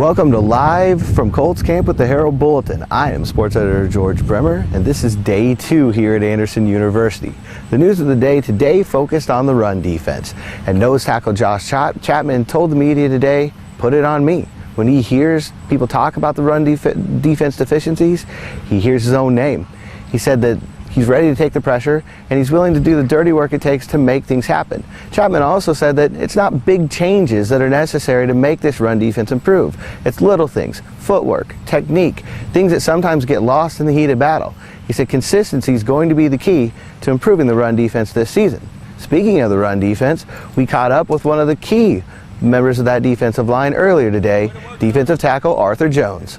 Welcome to Live from Colts Camp with the Herald Bulletin. I am sports editor George Bremer, and this is day 2 here at Anderson University. The news of the day today focused on the run defense, and nose tackle Josh Chapman told the media today, "Put it on me." When he hears people talk about the run defense deficiencies, he hears his own name. He said that he's ready to take the pressure, and he's willing to do the dirty work it takes to make things happen. Chapman also said that it's not big changes that are necessary to make this run defense improve. It's little things, footwork, technique, things that sometimes get lost in the heat of battle. He said consistency is going to be the key to improving the run defense this season. Speaking of the run defense, we caught up with one of the key members of that defensive line earlier today, defensive tackle Arthur Jones.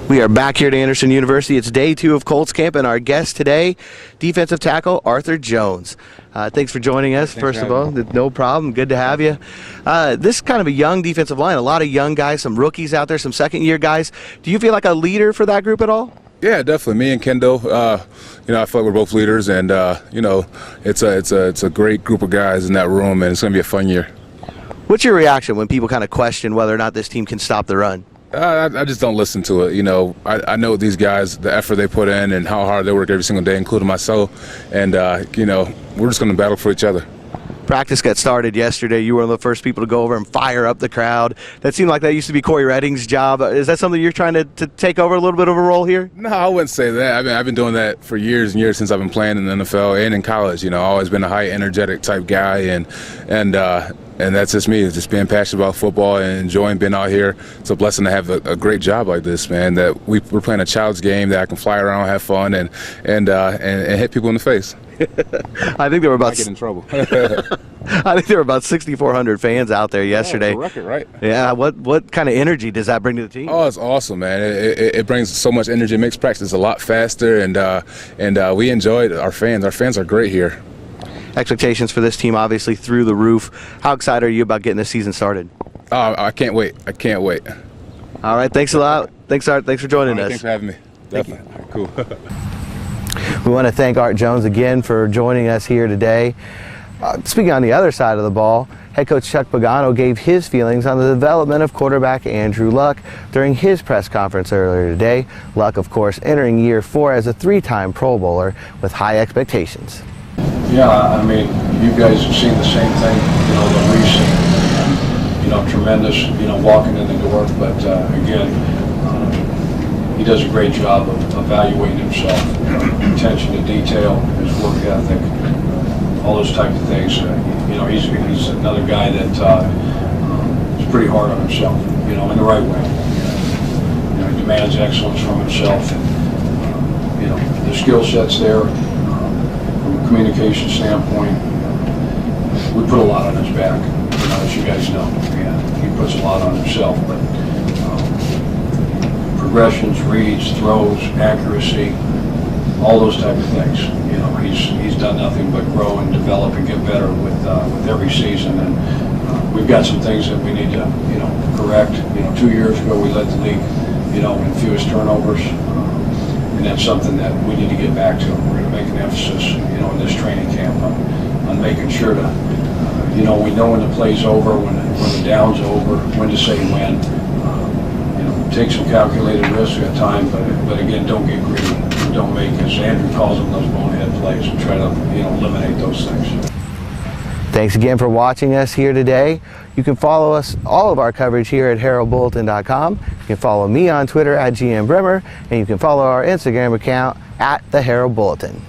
We are back here at Anderson University. It's day 2 of Colts Camp, and our guest today, defensive tackle Arthur Jones. Thanks for joining us, first of all. No problem. Good to have you. This is kind of a young defensive line. A lot of young guys, some rookies out there, some second-year guys. Do you feel like a leader for that group at all? Yeah, definitely. Me and Kendall, I feel like we're both leaders, and it's a great group of guys in that room, and it's going to be a fun year. What's your reaction when people kind of question whether or not this team can stop the run? I just don't listen to it. I know these guys, the effort they put in and how hard they work every single day, including myself. And, we're just going to battle for each other. Practice got started yesterday. You were one of the first people to go over and fire up the crowd. That seemed like that used to be Corey Redding's job. Is that something you're trying to take over a little bit of a role here? No, I wouldn't say that. I've been doing that for years and years since I've been playing in the NFL and in college. I've always been a high energetic type guy, and that's just me. It's just being passionate about football and enjoying being out here. It's a blessing to have a great job like this, man. That we're playing a child's game that I can fly around, have fun, and hit people in the face. I think there were about. I get in trouble. I think there were about 6,400 fans out there yesterday. Yeah, it's a record, right? Yeah. What kind of energy does that bring to the team? Oh, it's awesome, man. It brings so much energy. It makes practice a lot faster, and we enjoy it. Our fans are great here. Expectations for this team obviously through the roof. How excited are you about getting this season started? I can't wait. All right, thanks a lot. Thanks, Art. Thanks for joining us. Thanks for having me. Definitely. Cool. We want to thank Art Jones again for joining us here today. Speaking on the other side of the ball, head coach Chuck Pagano gave his feelings on the development of quarterback Andrew Luck during his press conference earlier today. Luck, of course, entering year 4 as a 3-time Pro Bowler with high expectations. Yeah, I mean, you guys have seen the same thing, that we see. Tremendous, walking in the door. But again, he does a great job of evaluating himself. Attention to detail, his work ethic, all those types of things. He's another guy that is pretty hard on himself, in the right way. He demands excellence from himself. And, the skill set's there. From a communication standpoint, we put a lot on his back, as you guys know. And he puts a lot on himself, but progressions, reads, throws, accuracy, all those type of things. He's done nothing but grow and develop and get better with every season. And we've got some things that we need to correct. 2 years ago we led the league in fewest turnovers. And that's something that we need to get back to. We're going to make an emphasis, in this training camp on making sure to, we know when the play's over, when the down's over, when to say when. Take some calculated risks at time, but again, don't get greedy. Don't make, as Andrew calls them, those bonehead plays, and try to, eliminate those things. Thanks again for watching us here today. You can follow all of our coverage here at heraldbulletin.com. You can follow me on Twitter at GM Bremer, and you can follow our Instagram account at the Herald Bulletin.